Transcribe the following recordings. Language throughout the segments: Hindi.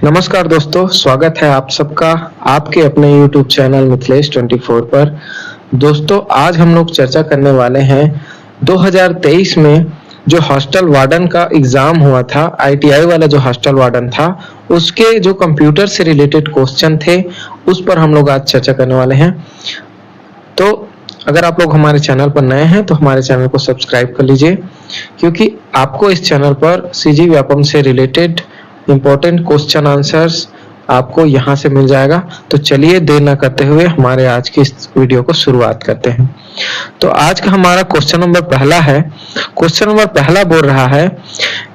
नमस्कार दोस्तों, स्वागत है आप सबका आपके अपने YouTube चैनल मिथिलेश 24 पर। दोस्तों, आज हम लोग चर्चा करने वाले हैं 2023 में जो हॉस्टल वार्डन का एग्जाम हुआ था, ITI वाला जो हॉस्टल वार्डन था, उसके जो कंप्यूटर से रिलेटेड क्वेश्चन थे उस पर हम लोग आज चर्चा करने वाले हैं। तो अगर आप लोग हमारे चैनल पर नए हैं तो हमारे चैनल को सब्सक्राइब कर लीजिए, क्योंकि आपको इस चैनल पर CG व्यापम से रिलेटेड इम्पोर्टेंट क्वेश्चन आंसर्स आपको यहाँ से मिल जाएगा। तो चलिए देर न करते हुए हमारे आज की इस वीडियो को शुरुआत करते हैं। तो आज का हमारा क्वेश्चन नंबर पहला है। क्वेश्चन नंबर पहला बोल रहा है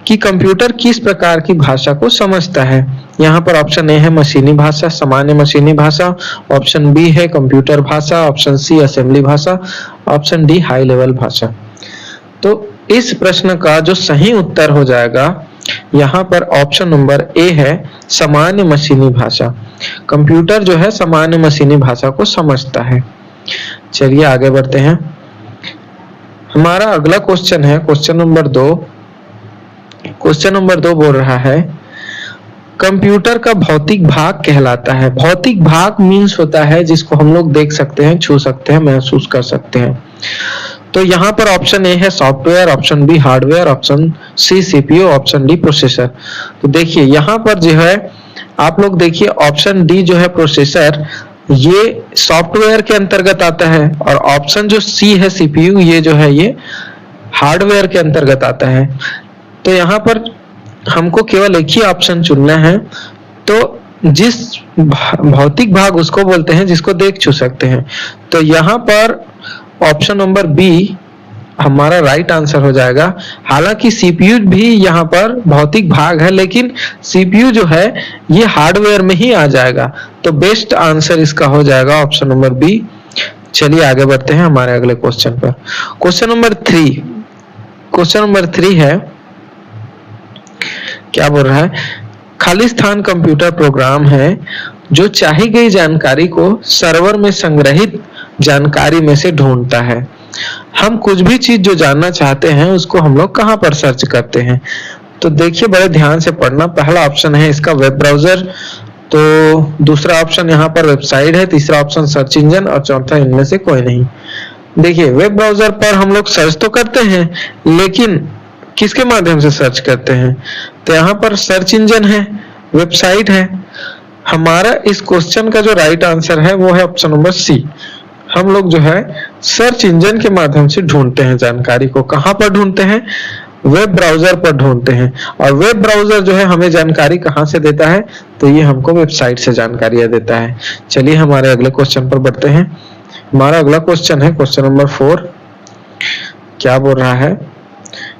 कि कंप्यूटर किस प्रकार की भाषा को समझता है। यहाँ पर ऑप्शन ए है मशीनी भाषा, सामान्य मशीनी भाषा, ऑप्शन बी है कंप्यूटर भाषा, ऑप्शन सी असेंबली भाषा, ऑप्शन डी हाई लेवल भाषा। तो इस प्रश्न का जो सही उत्तर हो जाएगा यहाँ पर ऑप्शन नंबर ए है सामान्य मशीनी भाषा। कंप्यूटर जो है सामान्य मशीनी भाषा को समझता है। चलिए आगे बढ़ते हैं। हमारा अगला क्वेश्चन है क्वेश्चन नंबर 2। क्वेश्चन नंबर 2 बोल रहा है कंप्यूटर का भौतिक भाग कहलाता है। भौतिक भाग मीन्स होता है जिसको हम लोग देख सकते हैं, छू सकते हैं, महसूस कर सकते हैं। तो यहाँ पर ऑप्शन ए है software, option B hardware, option C CPU, option D processor. तो देखिए यहाँ पर जो है आप लोग देखिए ऑप्शन डी जो है प्रोसेसर, ये सॉफ्टवेयर के अंतर्गत आता है, और ऑप्शन जो सी है CPU, ये जो है ये हार्डवेयर के अंतर्गत आता है। तो यहाँ पर हमको केवल एक ही ऑप्शन चुनना है। तो जिस भौतिक भाग उसको बोलते हैं जिसको देख छू सकते हैं। तो यहाँ पर ऑप्शन नंबर बी हमारा राइट आंसर हो जाएगा। हालांकि CPU भी यहाँ पर भौतिक भाग है, लेकिन CPU जो है ये हार्डवेयर में ही आ जाएगा। तो बेस्ट आंसर इसका हो जाएगा ऑप्शन नंबर बी। चलिए आगे बढ़ते हैं हमारे अगले क्वेश्चन पर। Question number 3। क्वेश्चन नंबर 3 है, क्या बोल रहा है, खाली स्थान कंप्यूटर प्रोग्राम है जो चाही गई जानकारी को सर्वर में संग्रहित जानकारी में से ढूंढता है। हम कुछ भी चीज जो जानना चाहते हैं उसको हम लोग कहाँ पर सर्च करते हैं। तो देखिए बड़े ध्यान से पढ़ना। पहला ऑप्शन है इसका वेब ब्राउजर, तो दूसरा ऑप्शन यहाँ पर वेबसाइट है, तीसरा ऑप्शन सर्च इंजन, और चौथा इनमें से कोई नहीं। देखिए वेब ब्राउजर पर हम लोग सर्च तो करते हैं, लेकिन किसके माध्यम से सर्च करते हैं। तो यहाँ पर सर्च इंजन है, वेबसाइट है। हमारा इस क्वेश्चन का जो राइट आंसर है वो है ऑप्शन नंबर सी। हम लोग जो है सर्च इंजन के माध्यम से ढूंढते हैं जानकारी को। कहाँ पर ढूंढते हैं? वेब ब्राउजर पर ढूंढते हैं। और वेब ब्राउजर जो है हमें जानकारी कहाँ से देता है? तो ये हमको वेबसाइट से जानकारियां देता है। चलिए हमारे अगले क्वेश्चन पर बढ़ते हैं। हमारा अगला क्वेश्चन है क्वेश्चन नंबर 4। क्या बोल रहा है,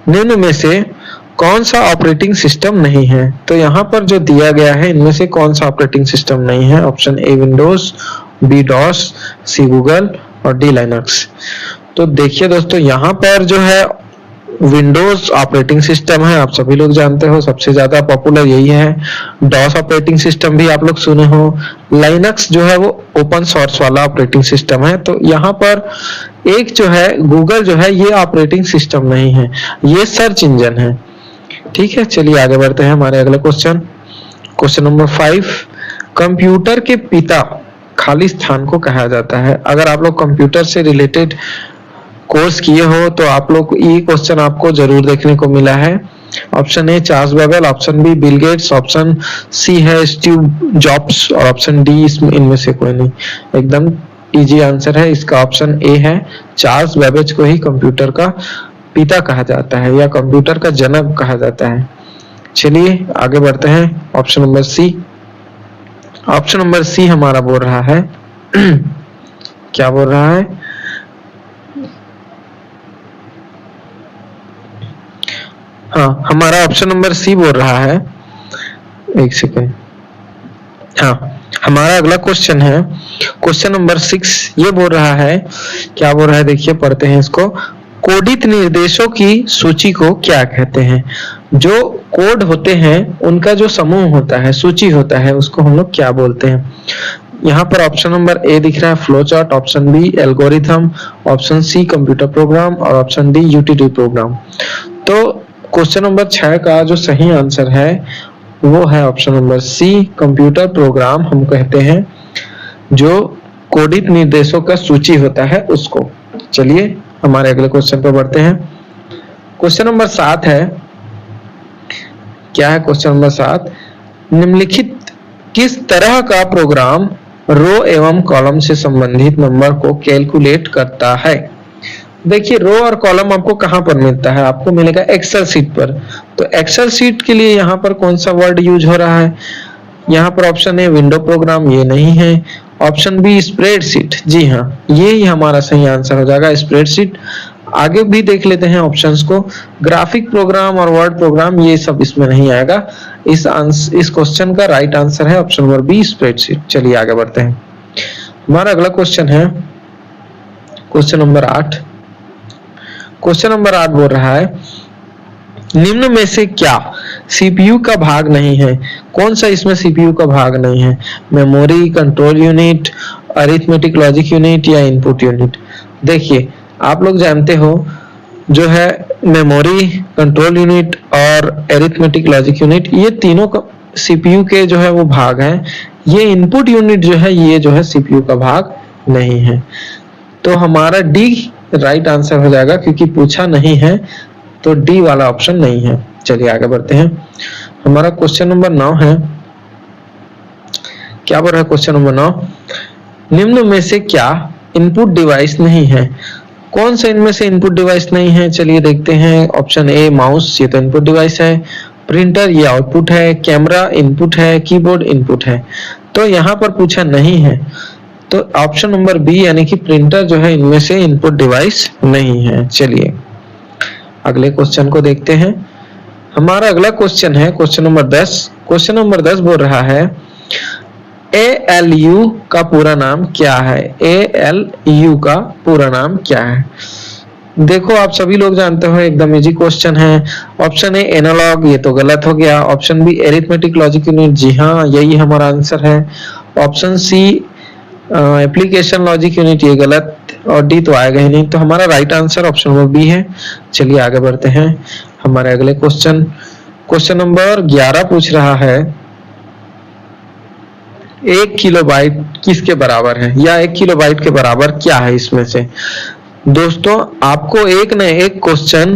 निम्न में से कौन सा ऑपरेटिंग सिस्टम नहीं है। तो यहाँ पर जो दिया गया है इनमें से कौन सा ऑपरेटिंग सिस्टम नहीं है। Option A Windows, B DOS, C Google और डी लाइनक्स। तो देखिए दोस्तों यहाँ पर जो है विंडोज ऑपरेटिंग सिस्टम है, आप सभी लोग जानते हो, सबसे ज्यादा पॉपुलर यही है। डॉस ऑपरेटिंग सिस्टम भी आप लोग सुने हो। लाइनक्स जो है वो ओपन सोर्स वाला ऑपरेटिंग सिस्टम है। तो यहाँ पर एक जो है गूगल जो है ये ऑपरेटिंग सिस्टम नहीं है, ये सर्च इंजन है। ठीक है, चलिए आगे बढ़ते हैं हमारे अगले क्वेश्चन। क्वेश्चन नंबर 5, कंप्यूटर के पिता खाली स्थान को कहा जाता है। अगर आप लोग कंप्यूटर से रिलेटेड कोर्स किए हो तो आप लोग ये क्वेश्चन आपको जरूर देखने को मिला है। Option A Charles Babbage, option B Bill Gates, option C है स्टीव जॉब्स, और ऑप्शन डी इनमें से कोई नहीं। एकदम इजी आंसर है इसका, ऑप्शन ए है। चार्ल्स बेबेज को ही कंप्यूटर का पिता कहा जाता है या कंप्यूटर का जनक कहा जाता है। चलिए आगे बढ़ते हैं। Option number C. Option number C हमारा बोल रहा है क्या बोल रहा है, हाँ हमारा ऑप्शन नंबर सी बोल रहा है। एक सेकेंड, हाँ हमारा अगला क्वेश्चन है क्वेश्चन नंबर 6। ये बोल रहा है, क्या बोल रहा है देखिए पढ़ते हैं इसको। कोडित निर्देशों की सूची को क्या कहते हैं। जो कोड होते हैं उनका जो समूह होता है, सूची होता है, उसको हम लोग क्या बोलते हैं। यहाँ पर ऑप्शन नंबर ए दिख रहा है flow chart, option B algorithm, option C computer program और ऑप्शन डी यूटिलिटी प्रोग्राम। तो क्वेश्चन नंबर 6 का जो सही आंसर है वो है option number C, computer program हम कहते हैं जो कोडित निर्देशों का सूची होता है उसको। चलिए हमारे अगले क्वेश्चन पर बढ़ते हैं। क्वेश्चन नंबर 7 है, क्या है क्वेश्चन नंबर 7? निम्नलिखित किस तरह का प्रोग्राम रो एवं कॉलम से संबंधित नंबर को कैलकुलेट करता है? देखिए रो और कॉलम आपको कहां पर मिलता है? आपको मिलेगा एक्सेल शीट पर। तो एक्सेल शीट के लिए यहाँ पर कौन सा वर्ड यूज हो रहा है? यहाँ पर ऑप्शन ए विंडो प्रोग्राम, ये नहीं है। ऑप्शन बी स्प्रेडशीट, जी हाँ ये ही हमारा सही आंसर हो जाएगा, स्प्रेडशीट। आगे भी देख लेते हैं ऑप्शंस को। ग्राफिक प्रोग्राम और वर्ड प्रोग्राम ये सब इसमें नहीं आएगा। इस क्वेश्चन का राइट आंसर है ऑप्शन नंबर बी, स्प्रेडशीट। चलिए आगे बढ़ते हैं। हमारा अगला क्वेश्चन है क्वेश्चन नंबर 8। क्वेश्चन नंबर 8 बोल रहा है, निम्न में से क्या सीपीयू का भाग नहीं है? कौन सा इसमें सीपीयू का भाग नहीं है? Memory, control unit, arithmetic logic unit या इनपुट यूनिट? देखिए आप लोग जानते हो जो है मेमोरी, कंट्रोल यूनिट और अरिथमेटिक लॉजिक यूनिट, ये तीनों सीपीयू के जो है वो भाग हैं। ये इनपुट यूनिट जो है ये जो है सीपीयू का भाग नहीं है। तो हमारा डी राइट आंसर हो जाएगा, क्योंकि पूछा नहीं है तो डी वाला ऑप्शन नहीं है। चलिए आगे बढ़ते हैं। हमारा क्वेश्चन नंबर 9 है, क्या बोल रहा है क्वेश्चन नंबर 9? निम्न में से क्या इनपुट डिवाइस नहीं है? कौन सा इनमें से इनपुट डिवाइस नहीं है? चलिए देखते हैं। ऑप्शन ए माउस, ये तो इनपुट डिवाइस है। प्रिंटर, ये आउटपुट है। कैमरा इनपुट है। कीबोर्ड इनपुट है। तो यहाँ पर पूछा नहीं है, तो ऑप्शन नंबर बी यानी कि प्रिंटर जो है इनमें से इनपुट डिवाइस नहीं है। चलिए अगले क्वेश्चन को देखते हैं। हमारा अगला क्वेश्चन है क्वेश्चन नंबर 10। क्वेश्चन नंबर 10 बोल रहा है, ALU का पूरा नाम क्या है? ALU का पूरा नाम क्या है? देखो आप सभी लोग जानते हो, एकदम इजी क्वेश्चन है। ऑप्शन ए एनालॉग, ये तो गलत हो गया। Option B arithmetic logic unit, जी हाँ यही हमारा आंसर है। Option C application logic unit, ये गलत। और डी तो आएगा ही नहीं, तो हमारा right answer option number B है। चलिए आगे बढ़ते हैं। हमारे अगले क्वेश्चन, क्वेश्चन नंबर 11 पूछ रहा है, 1 किलोबाइट किसके बराबर है, या 1 किलोबाइट के बराबर क्या है इसमें से? दोस्तों आपको एक न एक क्वेश्चन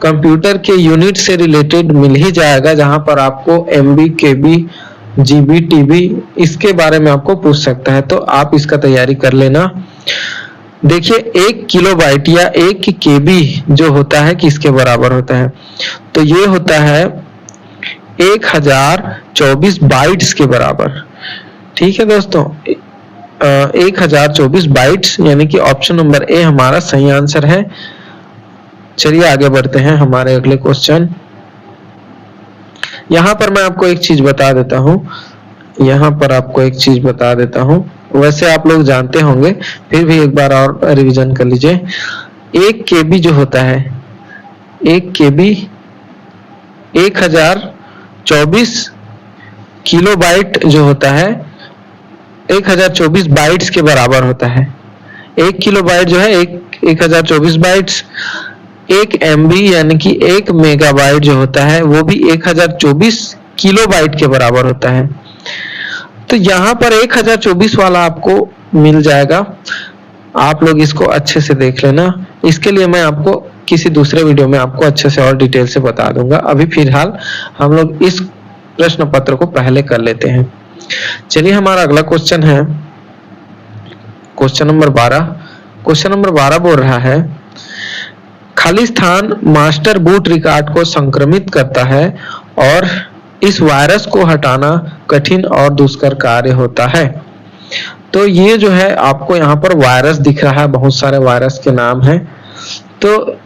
कंप्यूटर के यूनिट से रिलेटेड मिल ही जाएगा, जहां पर आपको एमबी, केबी, जीबी, टीबी इसके बारे में आपको पूछ सकता है। तो आप इसका तैयारी कर लेना। देखिए 1 किलोबाइट या 1 केबी जो होता है किसके बराबर होता है? तो ये होता है 1024 बाइट्स के बराबर। ठीक है दोस्तों, 1024 बाइट्स, यानी कि ऑप्शन नंबर ए हमारा सही आंसर है। चलिए आगे बढ़ते हैं। हमारे अगले क्वेश्चन, यहाँ पर मैं आपको एक चीज बता देता हूँ। वैसे आप लोग जानते होंगे, फिर भी एक बार और रिवीजन कर लीजिए। 1 केबी जो होता है, 1 केबी 1024 किलोबाइट जो होता है 1024 बाइट्स के बराबर होता है। 1 किलोबाइट जो है 1024 बाइट्स। 1 एमबी यानी कि 1 मेगाबाइट जो होता है वो भी 1024 किलोबाइट के बराबर होता है। तो यहाँ पर 1024 वाला आपको मिल जाएगा। आप लोग इसको अच्छे से देख लेना। इसके लिए मैं आपको किसी दूसरे वीडियो में आपको अच्छे से और डिटेल से बता दूंगा। अभी फिलहाल हम लोग इस प्रश्न पत्र को पहले कर लेते हैं। चलिए हमारा अगला क्वेश्चन है क्वेश्चन नंबर 12। क्वेश्चन नंबर 12 बोल रहा है, खाली स्थान मास्टर बूट रिकॉर्ड को संक्रमित करता है और इस वायरस को हटाना कठिन और दुष्कर कार्य होता है। तो ये जो है आपको यहाँ पर वायरस दिख रहा है, बहुत सारे वायरस के नाम हैं। तो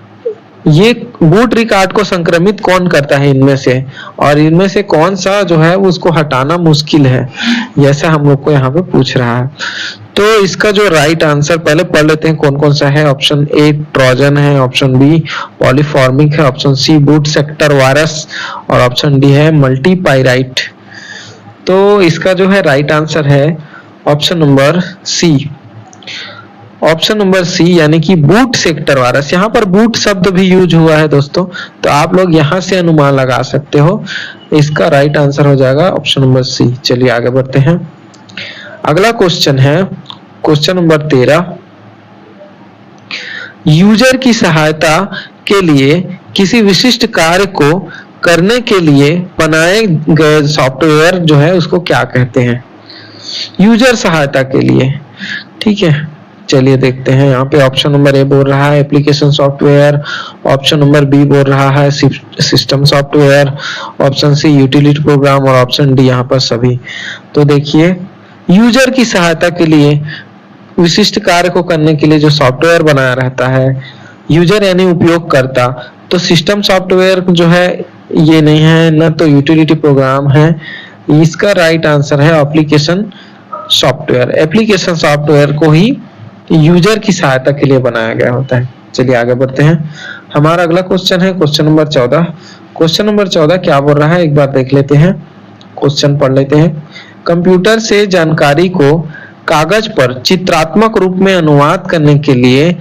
ये बूट रिकॉर्ड को संक्रमित कौन करता है इनमें से, और इनमें से कौन सा जो है उसको हटाना मुश्किल है, जैसा हम लोग को यहाँ पे पूछ रहा है। तो इसका जो राइट आंसर पहले पढ़ लेते हैं कौन कौन सा है। ऑप्शन ए ट्रोजन है, ऑप्शन बी पॉलीफॉर्मिक है, option C boot sector virus और ऑप्शन डी है मल्टीपाइराइट। तो इसका जो है राइट आंसर है option number C. Option number C यानी कि बूट सेक्टर वायरस। यहाँ पर बूट शब्द भी यूज हुआ है दोस्तों, तो आप लोग यहाँ से अनुमान लगा सकते हो। इसका राइट आंसर हो जाएगा ऑप्शन नंबर सी। चलिए आगे बढ़ते हैं। अगला क्वेश्चन है क्वेश्चन नंबर 13। यूजर की सहायता के लिए किसी विशिष्ट कार्य को करने के लिए बनाए गए सॉफ्टवेयर जो है उसको क्या कहते हैं? यूजर सहायता के लिए, ठीक है। चलिए देखते हैं। यहाँ पे ऑप्शन नंबर ए बोल रहा है application software, option number B बोल रहा है system software, option C utility program और ऑप्शन डी यहाँ पर सभी। तो देखिए, यूजर की सहायता के लिए विशिष्ट कार्य को करने के लिए जो सॉफ्टवेयर बनाया रहता है, यूजर यानी उपयोगकर्ता, तो सिस्टम सॉफ्टवेयर जो है ये नहीं है, न तो यूटिलिटी प्रोग्राम है। इसका राइट आंसर है एप्लीकेशन सॉफ्टवेयर। एप्लीकेशन सॉफ्टवेयर को ही यूजर की सहायता के लिए बनाया गया होता है। चलिए आगे बढ़ते हैं। हमारा अगला क्वेश्चन है क्वेश्चन नंबर 14। क्वेश्चन नंबर 14 क्या बोल रहा है एक बार देख लेते हैं, क्वेश्चन पढ़ लेते हैं। कंप्यूटर से जानकारी को कागज पर चित्रात्मक रूप में अनुवाद करने के लिए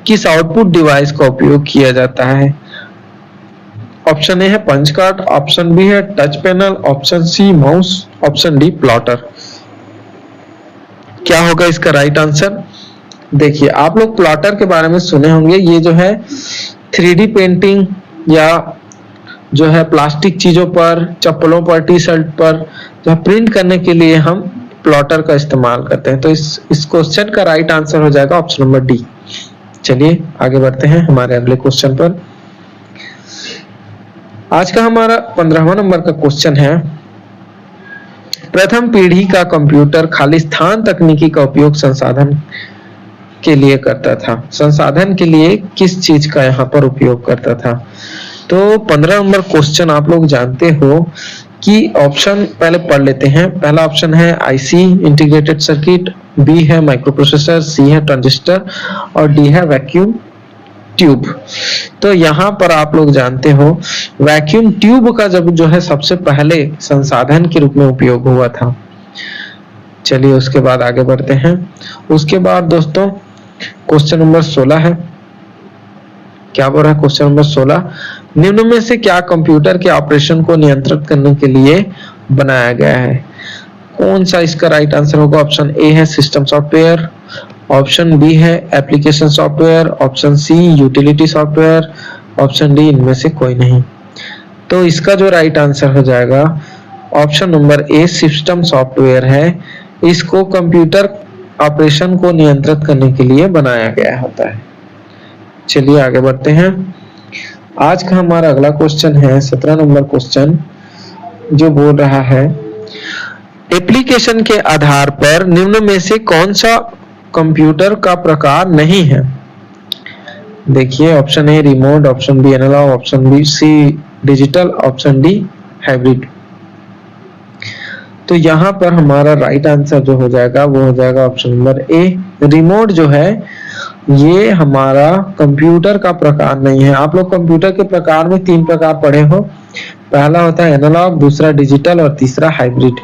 किस आउटपुट डिवाइस का उपयोग किया जाता है? ऑप्शन ए है पंच कार्ड, ऑप्शन बी है touch panel, option C mouse, option D plotter. क्या होगा इसका राइट आंसर? देखिए, आप लोग प्लॉटर के बारे में सुने होंगे। ये जो है 3D पेंटिंग या जो है प्लास्टिक चीजों पर, चप्पलों पर, टी शर्ट पर जो प्रिंट करने के लिए हम प्लॉटर का इस्तेमाल करते हैं। तो इस क्वेश्चन का राइट आंसर हो जाएगा ऑप्शन नंबर डी। चलिए आगे बढ़ते हैं हमारे अगले क्वेश्चन पर। आज का हमारा 15वां नंबर का क्वेश्चन है, प्रथम पीढ़ी का कंप्यूटर खालिस्तान तकनीकी का उपयोग संसाधन के लिए करता था। संसाधन के लिए किस चीज का यहाँ पर उपयोग करता था? तो 15 नंबर क्वेश्चन आप लोग जानते हो कि ऑप्शन पहले पढ़ लेते हैं। पहला ऑप्शन है आईसी इंटीग्रेटेड सर्किट, बी है माइक्रो प्रोसेसर, सी है ट्रांजिस्टर और डी है वैक्यूम ट्यूब। तो यहाँ पर आप लोग जानते हो वैक्यूम ट्यूब का जब जो है सबसे पहले संसाधन के रूप में उपयोग हुआ था। चलिए उसके बाद आगे बढ़ते हैं। उसके बाद दोस्तों क्वेश्चन नंबर 16 है। क्या बोल रहा है क्वेश्चन नंबर 16? निम्न में से क्या कंप्यूटर के ऑपरेशन को नियंत्रित करने के लिए बनाया गया है? कौन सा इसका राइट आंसर होगा? ऑप्शन ए है सिस्टम सॉफ्टवेयर, ऑप्शन बी है application software, option C utility software, option D इनमें से कोई नहीं। तो इसका जो राइट आंसर हो जाएगा option number A system software है। इसको कंप्यूटर ऑपरेशन को नियंत्रित करने के लिए बनाया गया होता है। चलिए आगे बढ़ते हैं। आज का हमारा अगला क्वेश्चन है 17 नंबर क्वेश्चन, जो बोल रहा है एप्लीकेशन के आधार पर निम्न में से कौन सा कंप्यूटर का प्रकार नहीं है? देखिए, option A remote, option B analog, option B C digital, option D hybrid. तो यहाँ पर हमारा राइट आंसर जो हो जाएगा वो हो जाएगा ऑप्शन नंबर ए। रिमोट जो है ये हमारा कंप्यूटर का प्रकार नहीं है। आप लोग कंप्यूटर के प्रकार में 3 प्रकार पढ़े हो। पहला होता है एनालॉग, दूसरा डिजिटल और तीसरा हाइब्रिड।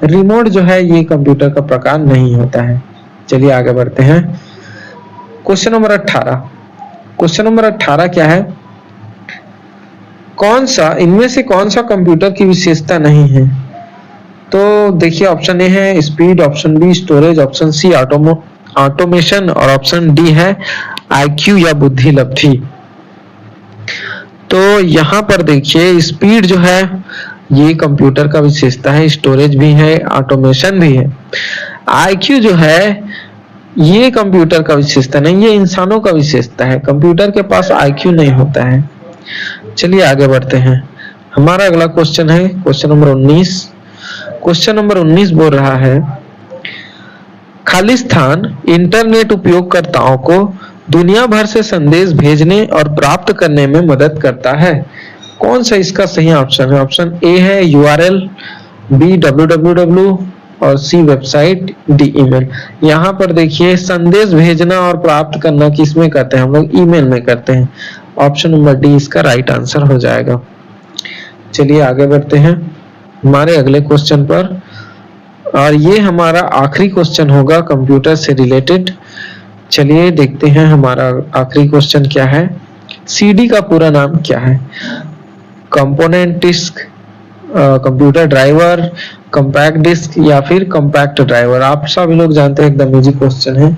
रिमोट जो है ये कंप्यूटर का प्रकार नहीं होता है। चलिए आगे बढ़ते हैं। Question number 18। क्वेश्चन नंबर 18 क्या है? कौन सा इनमें से कौन सा कंप्यूटर की विशेषता नहीं है? तो देखिए, ऑप्शन ए है speed, option B storage, option C automation और ऑप्शन डी है आईक्यू या बुद्धि लब्धि। तो यहाँ पर देखिए, स्पीड जो है ये कंप्यूटर का विशेषता है, स्टोरेज भी है, ऑटोमेशन भी है। आईक्यू जो है ये कंप्यूटर का विशेषता नहीं, ये इंसानों का विशेषता है। कंप्यूटर के पास आईक्यू नहीं होता है। चलिए आगे बढ़ते हैं। हमारा अगला क्वेश्चन है क्वेश्चन नंबर 19। क्वेश्चन नंबर 19 बोल रहा है खालिस्तान इंटरनेट उपयोगकर्ताओं को दुनिया भर से संदेश भेजने और प्राप्त करने में मदद करता है। कौन सा इसका सही ऑप्शन है? ऑप्शन ए है URL, बी www और सी वेबसाइट, डी ईमेल। यहाँ पर देखिए, संदेश भेजना और प्राप्त करना किस में करते हैं हम लोग? ईमेल में करते हैं। ऑप्शन नंबर डी इसका राइट आंसर हो जाएगा। चलिए आगे बढ़ते हैं हमारे अगले क्वेश्चन पर, और ये हमारा आखिरी क्वेश्चन होगा कंप्यूटर से रिलेटेड। चलिए देखते हैं हमारा आखिरी क्वेश्चन क्या है। सीडी का पूरा नाम क्या है? Component disk, computer driver, compact disk या फिर कंपैक्ट ड्राइवर? आप सभी लोग जानते हैं, एकदम इजी क्वेश्चन है।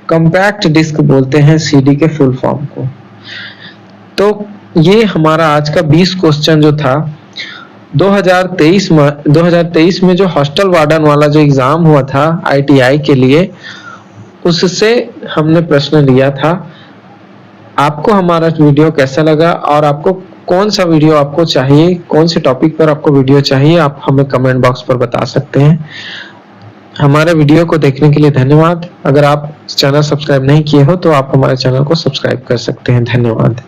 कंपैक्ट डिस्क बोलते हैं सीडी के फुल फॉर्म को। तो ये हमारा आज का 20 क्वेश्चन जो था 2023 में जो हॉस्टल वार्डन वाला जो एग्जाम हुआ था आईटीआई के लिए, उससे हमने प्रश्न लिया था। आपको हमारा वीडियो कैसा लगा और आपको कौन सा वीडियो आपको चाहिए, कौन से टॉपिक पर आपको वीडियो चाहिए, आप हमें कमेंट बॉक्स पर बता सकते हैं। हमारे वीडियो को देखने के लिए धन्यवाद। अगर आप चैनल सब्सक्राइब नहीं किए हो तो आप हमारे चैनल को सब्सक्राइब कर सकते हैं। धन्यवाद।